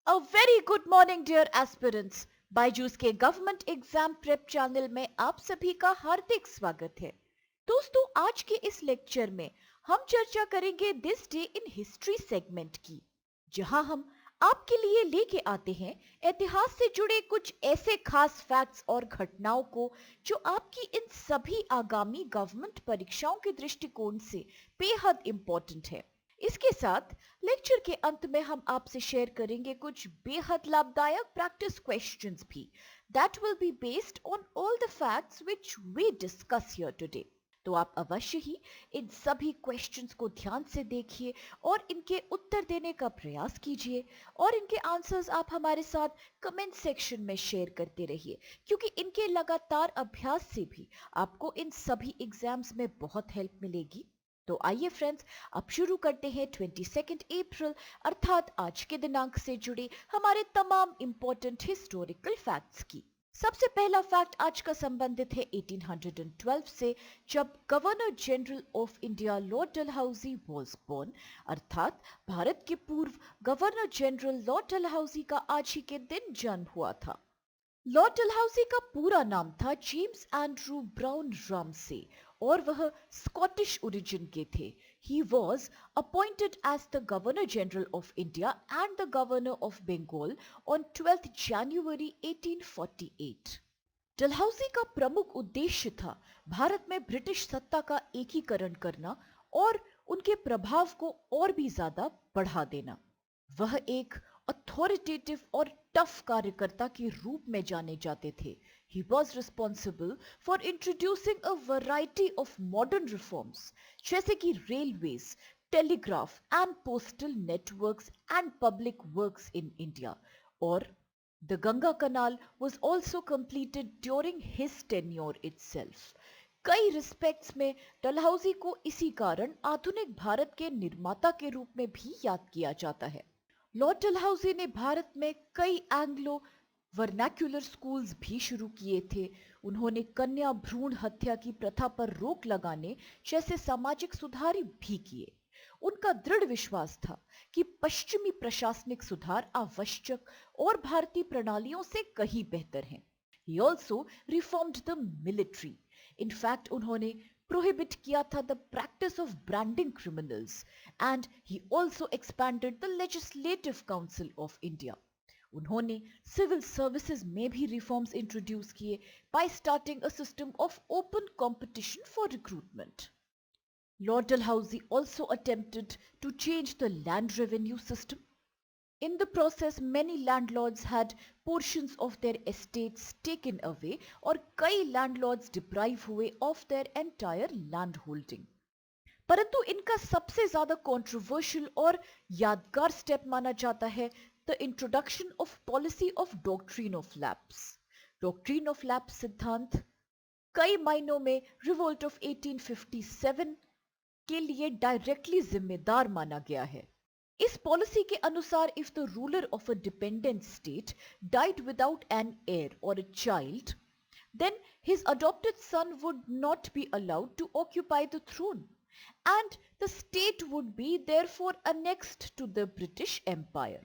अ very good morning dear aspirants. Byju's के government exam prep channel में आप सभी का हार्दिक स्वागत है। दोस्तों, आज के इस लेक्चर में हम चर्चा करेंगे this day in history segment की, जहां हम आपके लिए लेके आते हैं इतिहास से जुड़े कुछ ऐसे खास फैक्ट्स और घटनाओं को जो आपकी इन सभी आगामी गवर्नमेंट परीक्षाओं के दृष्टिकोण से बेहद इंपॉर्टेंट है। इसके साथ लेक्चर के अंत में हम आपसे शेयर करेंगे कुछ बेहद लाभदायक प्रैक्टिस क्वेश्चंस भी that will be based on all the facts which we discuss here today. तो आप अवश्य ही इन सभी क्वेश्चंस को ध्यान से देखिए और इनके उत्तर देने का प्रयास कीजिए और इनके आंसर्स आप हमारे साथ कमेंट सेक्शन में शेयर करते रहिए, क्योंकि इनके लगातार अभ्यास से भी आपको इन सभी एग्जाम्स में बहुत हेल्प मिलेगी। तो आइए फ्रेंड्स, अब शुरू करते हैं 22 अप्रैल अर्थात आज के दिनांक से जुड़े हमारे तमाम इंपॉर्टेंट हिस्टोरिकल फैक्ट्स की। सबसे पहला फैक्ट आज का संबंधित है 1812 से, जब governor general of India Lord Dalhousie was born, अर्थात भारत के पूर्व गवर्नर जनरल लॉर्ड डलहौजी का आज ही के दिन जन्म हुआ था। लॉर्ड डलहौजी का पूरा नाम था जेम्स एंड्रू ब्राउन रामसे और वह स्कॉटिश ओरिजिन के थे। He was appointed as the governor general of India and the governor of Bengal on 12 January 1848। Dalhousie का प्रमुख उद्देश्य था भारत में ब्रिटिश सत्ता का एकीकरण करना और उनके प्रभाव को और भी ज्यादा बढ़ा देना। वह एक अथॉरिटेटिव और टफ कार्यकर्ता के रूप में जाने जाते थे। He was responsible for introducing a variety of modern reforms, जैसे कि railways, telegraph and postal networks and public works in India, और the Ganga Canal was also completed during his tenure itself. कई रिस्पेक्ट्स में डलहौजी को इसी कारण आधुनिक भारत के निर्माता के रूप में भी याद किया जाता है। लॉर्ड डलहौजी ने भारत में कई एंग्लो वर्नाक्युलर स्कूल्स भी शुरू किए थे। उन्होंने कन्या भ्रूण हत्या की प्रथा पर रोक लगाने जैसे सामाजिक सुधार भी किए। उनका दृढ़ विश्वास था कि पश्चिमी प्रशासनिक सुधार आवश्यक और भारतीय प्रणालियों से कहीं बेहतर हैं। He also reformed the military. In fact, उन्होंने प्रोहिबिट किया था the practice of branding criminals and he also expanded the legislative council of India. उन्होंने सिविल सर्विसेज में भी रिफॉर्म्स इंट्रोड्यूस किए bye starting a system of open competition for recruitment. Lord Dalhousie also attempted to change the land revenue system. In the process, many landlords had portions of their estates taken away और कई landlords deprive हुए of their entire land holding. परंतु इनका सबसे ज्यादा controversial और यादगार step माना जाता है the introduction of policy of doctrine of lapse. Doctrine of lapse सिद्धांत कई मायनों में रिवोल्ट ऑफ 1857 के लिए डायरेक्टली जिम्मेदार माना गया है। इस पॉलिसी के अनुसार if the ruler of a dependent state died without an heir or a child, then his adopted son would not be allowed to occupy the throne, and the state would be therefore annexed to the British Empire.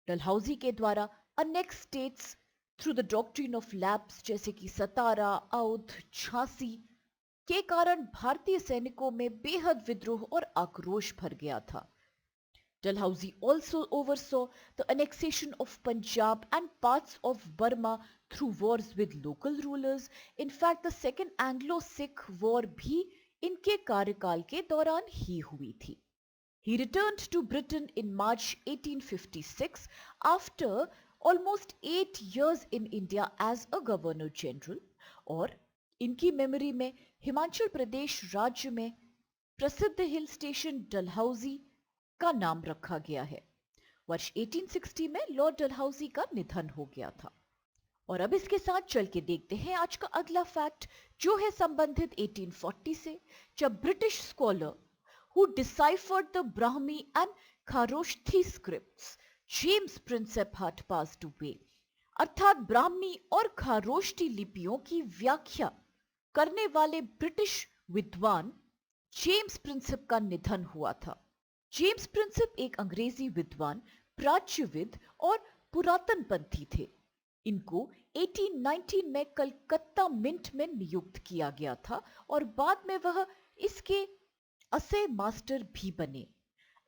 Dalhousie के द्वारा annex states through the doctrine of lapse जैसे कि सतारा, अवध, झांसी के कारण भारतीय सैनिकों में बेहद विद्रोह और आक्रोश भर गया था। Dalhousie also oversaw the annexation of Punjab and parts of Burma through wars with local rulers. In fact, the Second Anglo-Sikh War भी इनके कार्यकाल के दौरान ही हुई थी। He returned to Britain in March 1856 after almost 8 years in India as a Governor General, और इनकी memory में हिमाचल प्रदेश राज्य में प्रसिद्ध हिल स्टेशन डलहौजी का नाम रखा गया है। वर्ष 1860 में लॉर्ड डलहौजी का निधन हो गया था। और अब इसके साथ चल के देखते हैं आज का अगला फैक्ट, जो है संबंधित 1840 से, जब British scholar who deciphered the Brahmi and Kharosthi scripts James Prinsep had passed away। अर्थात ब्राह्मी और खारोष्ठी लिपियों की व्याख्या करने वाले ब्रिटिश विद्वान जेम्स प्रिंसेप का निधन हुआ था। जेम्स प्रिंसेप एक अंग्रेजी विद्वान, प्राच्यविद और पुरातनपंथी थे। इनको 1819 में कलकत्ता मिंट में नियुक्त किया गया था और बाद में वह इसके असे मास्टर भी बने।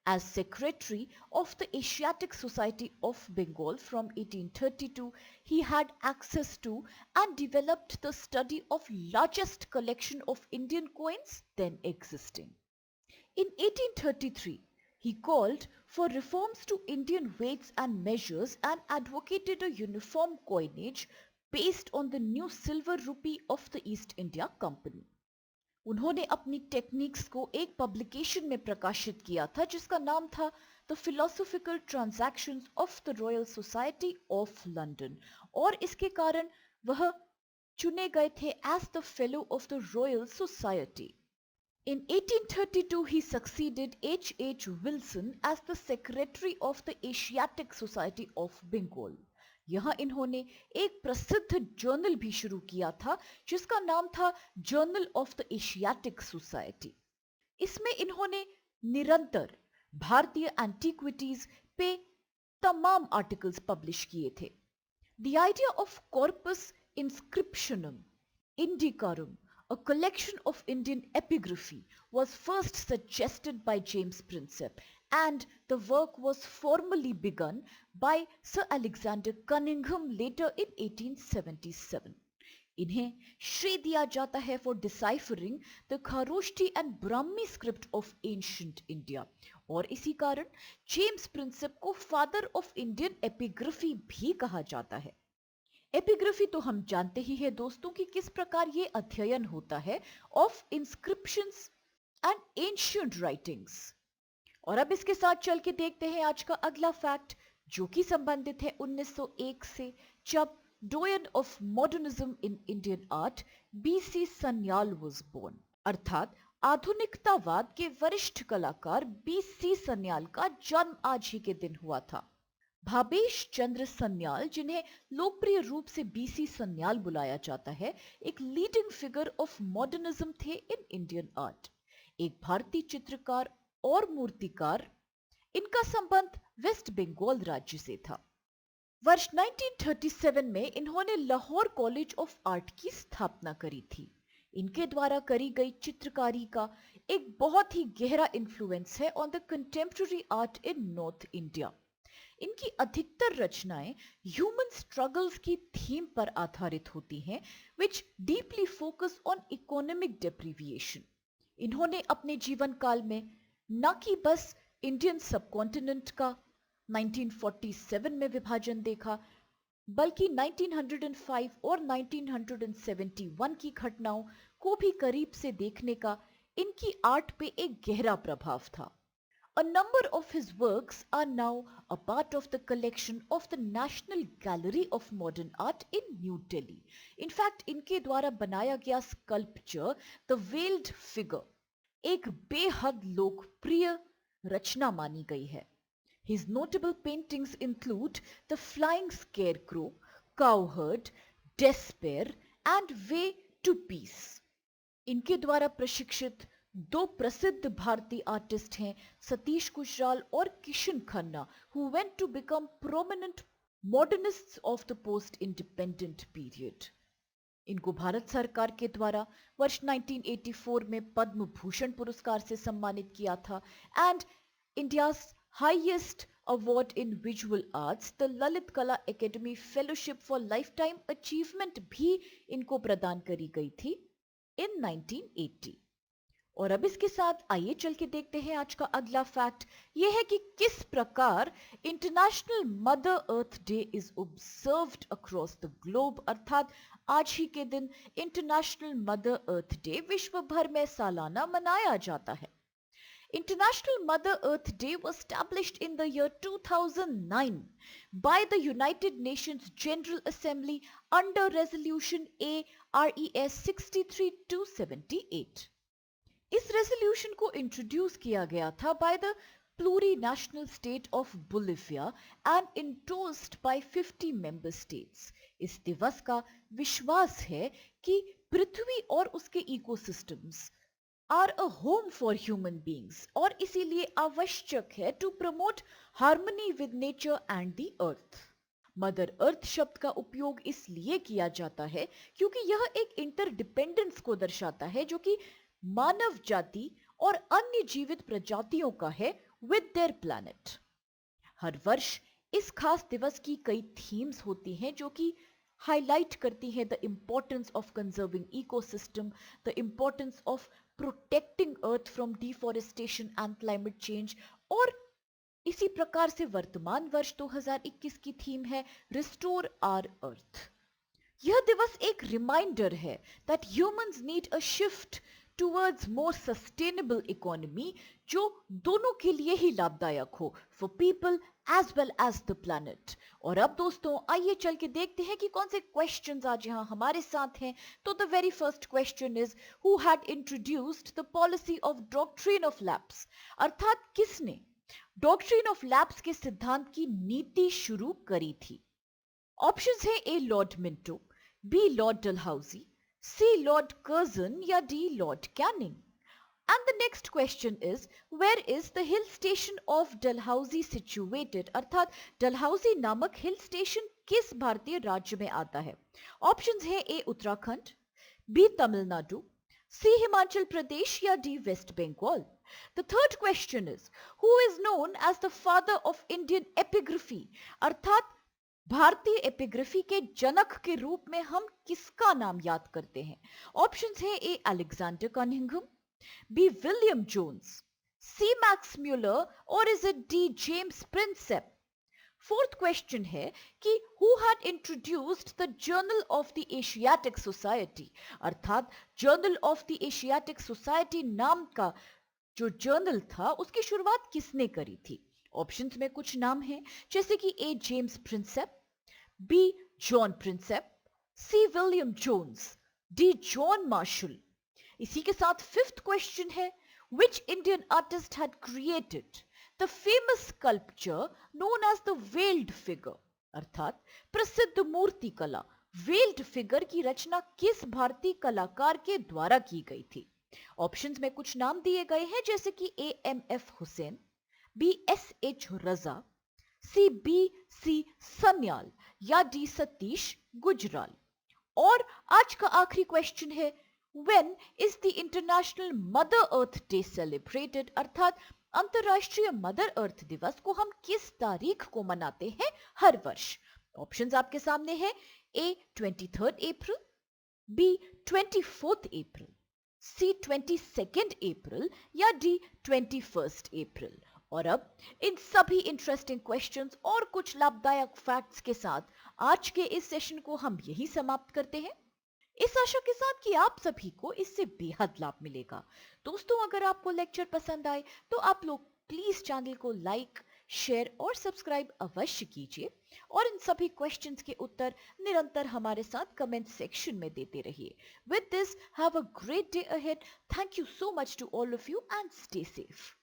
As secretary of the Asiatic Society of Bengal from 1832, he had access to and developed the study of largest collection of Indian coins then existing. In 1833, he called for reforms to Indian weights and measures and advocated a uniform coinage based on the new silver rupee of the East India Company. उन्होंने अपनी techniques को एक publication में प्रकाशित किया था जिसका नाम था the Philosophical Transactions of the Royal Society of London, और इसके कारण वह चुने गए थे as the fellow of the Royal Society. In 1832, he succeeded H. H. Wilson as the secretary of the Asiatic Society of Bengal. यहाँ इन्होंने एक प्रसिद्ध जर्नल भी शुरू किया था जिसका नाम था journal of the Asiatic society. इसमें इन्होंने निरंतर भारतीय एंटीक्विटीज पे तमाम आर्टिकल्स पब्लिश किए थे। The idea of Corpus Inscriptionum Indicarum, a collection of Indian epigraphy, was first suggested by James Prinsep, and the work was formally begun by Sir Alexander Cunningham later in 1877. इन्हें श्रेय दिया जाता है for deciphering the Kharoshti and Brahmi script of ancient India, और इसी कारण James Prinsep को father of Indian epigraphy भी कहा जाता है। एपिग्राफी तो हम जानते ही है दोस्तों कि किस प्रकार ये अध्ययन होता है of inscriptions and ancient writings. और अब इसके साथ चल के देखते हैं आज का अगला फैक्ट जो कि संबंधित है 1901 से, जब doyen of modernism in Indian art BC Sanyal was born, अर्थात आधुनिकतावाद के वरिष्ठ कलाकार बीसी सन्याल का जन्म आज ही के दिन हुआ था। भावेश चंद्र सन्याल, जिन्हें लोकप्रिय रूप से बीसी सन्याल बुलाया जाता है, एक लीडिंग फिगर ऑफ मॉडर्निज्म थे इन इंडियन आर्ट। एक भारतीय चित्रकार और मूर्तिकार। इनका संबंध वेस्ट बंगाल राज्य से था। वर्ष 1937 में इन्होंने लाहौर कॉलेज ऑफ आर्ट की स्थापना करी थी। इनके द्वारा करी गई चित्रकारी का एक बहुत ही गहरा इन्फ्लुएंस है on the contemporary art in north India. इनकी अधिकतर रचनाएं ह्यूमन स्ट्रगल्स की थीम पर आधारित होती हैं, विच डीपली फोकस ऑन इकोनॉमिक डेप्रिविएशन। इन्होंने अपने जीवन काल में न कि बस इंडियन सबकॉन्टिनेंट का 1947 में विभाजन देखा, बल्कि 1905 और 1971 की घटनाओं को भी करीब से देखने का इनकी आर्ट पे एक गहरा प्रभाव था। A number of his works are now a part of the collection of the National Gallery of Modern Art in New Delhi. In fact, इनके द्वारा बनाया गया sculpture The Veiled Figure एक बेहद लोकप्रिय रचना मानी गई है। His notable paintings include The Flying Scarecrow, Cowherd, Despair and Way to Peace. इनके द्वारा प्रशिक्षित दो प्रसिद्ध भारतीय आर्टिस्ट हैं सतीश गुजराल और Kishan Khanna, who went to become prominent modernists of the post independent period. इनको भारत सरकार के द्वारा वर्ष 1984 में पद्म भूषण पुरस्कार से सम्मानित किया था, and India's highest award in visual arts the Lalit Kala Academy fellowship for lifetime achievement भी इनको प्रदान करी गई थी इन 1980। और अब इसके साथ आइए चल के देखते हैं आज का अगला फैक्ट। यह है कि किस प्रकार international mother earth day is observed across the globe, अर्थात आज ही के दिन इंटरनेशनल मदर अर्थ डे विश्व भर में सालाना मनाया जाता है। International Mother Earth Day was established in the year 2009 by the United Nations General Assembly under Resolution ARES 63278. इस रेजोल्यूशन को इंट्रोड्यूस किया गया था by the Plurinational State of Bolivia and endorsed by 50 member states. इस दिवस का विश्वास है कि पृथ्वी और उसके ecosystems are a home for human beings, और इसीलिए आवश्यक है to promote harmony with nature and the earth. Mother Earth शब्द का उपयोग इसलिए किया जाता है क्योंकि यह एक इंटरडिपेंडेंस को दर्शाता है जो कि मानव जाति और अन्य जीवित प्रजातियों का है विद देयर प्लैनेट। हर वर्ष इस खास दिवस की कई थीम्स होती हैं जो कि हाईलाइट करती है the importance of conserving ecosystem, the importance of protecting earth from deforestation and climate change. और इसी प्रकार से वर्तमान वर्ष 2021 की थीम है रिस्टोर आवर अर्थ। यह दिवस एक रिमाइंडर है that humans need a shift towards more sustainable economy जो दोनों के लिए ही लाभदायक हो, for people as well as the planet. और अब दोस्तों आइए चल के देखते हैं कि कौन से क्वेश्चंस आज यहाँ हमारे साथ हैं। तो the very first question is who had introduced the policy of doctrine of lapse, अर्थात किसने डॉक्ट्रिन ऑफ लैप्स के सिद्धांत की नीति शुरू करी थी। ऑप्शंस है A Lord Minto, B Lord Dalhousie, C Lord Curzon या D Lord Canning. And the next question is, where is the hill station of Dalhousie situated? अर्थात डलहौजी नामक हिल स्टेशन किस भारतीय राज्य में आता है। ऑप्शंस है A Uttarakhand, B Tamil Nadu, C Himachal Pradesh या D West Bengal. The third question is, who is known as the father of Indian epigraphy? अर्थात भारतीय एपिग्राफी के जनक के रूप में हम किसका नाम याद करते हैं। ऑप्शंस है A Alexander Cunningham, B William Jones, C Max Muller or is it D James Prinsep. Fourth question है कि who had introduced the Journal of the Asiatic Society, अर्थात Journal of the Asiatic Society नाम का जो journal था उसकी शुरुआत किसने करी थी। ऑप्शंस में कुछ नाम हैं जैसे कि A James Prinsep, B John Prinsep, C William Jones, D John Marshall. इसी के साथ फिफ्थ क्वेश्चन है which Indian artist had created the famous sculpture known as the veiled figure, अर्थात प्रसिद्ध मूर्ति कला वेल्ड फिगर की रचना किस भारतीय कलाकार के द्वारा की गई थी। ऑप्शंस में कुछ नाम दिए गए हैं जैसे कि A M F Husain, B S H Raza, C B C Sanyal या डी सतीश गुजराल। और आज का आखिरी क्वेश्चन है When is the International Mother Earth Day celebrated? अर्थात अंतरराष्ट्रीय मदर अर्थ दिवस को हम किस तारीख को मनाते हैं हर वर्ष। ऑप्शंस आपके सामने है ए 23 अप्रैल, बी 24 अप्रैल, सी 22 अप्रैल या डी 21 अप्रैल। और अब इन सभी इंटरेस्टिंग क्वेश्चंस और कुछ लाभदायक फैक्ट्स के साथ आज के इस सेशन को हम यही समाप्त करते हैं, इस आशा के साथ कि आप सभी को इससे बेहद लाभ मिलेगा। दोस्तों अगर आपको लेक्चर पसंद आए तो आप लोग प्लीज चैनल को लाइक, शेयर और सब्सक्राइब अवश्य कीजिए और इन सभी क्वेश्चंस के उत्तर निरंतर हमारे साथ कमेंट सेक्शन में देते रहिए। With this have a great day ahead. Thank you so much to all of you and stay safe.